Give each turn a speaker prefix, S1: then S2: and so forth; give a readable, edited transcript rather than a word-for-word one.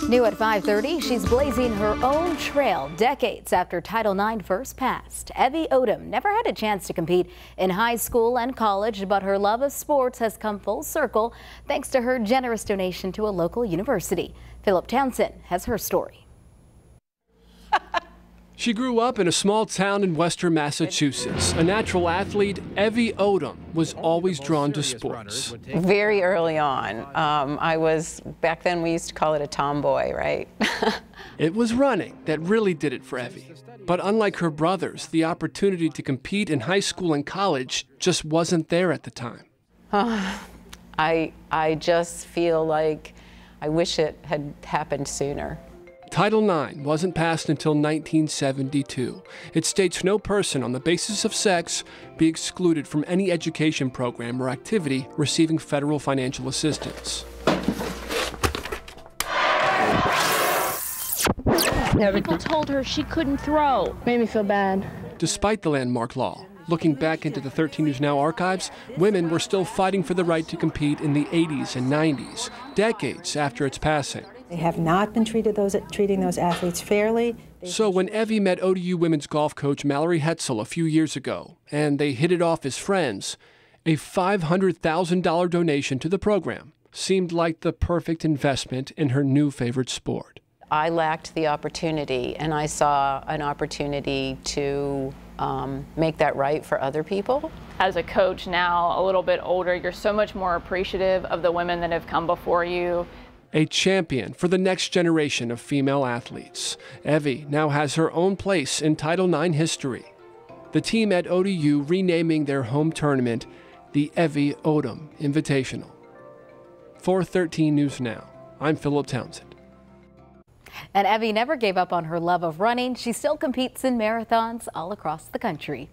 S1: New at 5:30, she's blazing her own trail decades after Title IX first passed. Evie Odom never had a chance to compete in high school and college, but her love of sports has come full circle thanks to her generous donation to a local university. Philip Townsend has her story.
S2: She grew up in a small town in western Massachusetts. A natural athlete, Evie Odom was always drawn to sports.
S3: Very early on. Back then we used to call it a tomboy, right?
S2: It was running that really did it for Evie. But unlike her brothers, the opportunity to compete in high school and college just wasn't there at the time.
S3: I just feel like I wish it had happened sooner.
S2: Title IX wasn't passed until 1972. It states no person on the basis of sex be excluded from any education program or activity receiving federal financial assistance.
S4: People told her she couldn't throw.
S5: Made me feel bad.
S2: Despite the landmark law, looking back into the 13 News Now archives, women were still fighting for the right to compete in the 80s and 90s, decades after its passing.
S6: They have not been treating those athletes fairly.
S2: So when Evie met ODU women's golf coach Mallory Hetzel a few years ago, and they hit it off as friends, a $500,000 donation to the program seemed like the perfect investment in her new favorite sport.
S3: I lacked the opportunity, and I saw an opportunity to make that right for other people.
S4: As a coach now, a little bit older, you're so much more appreciative of the women that have come before you.
S2: A champion for the next generation of female athletes, Evie now has her own place in Title IX history. The team at ODU renaming their home tournament the Evie Odom Invitational. For 13 News Now, I'm Philip Townsend.
S1: And Evie never gave up on her love of running. She still competes in marathons all across the country.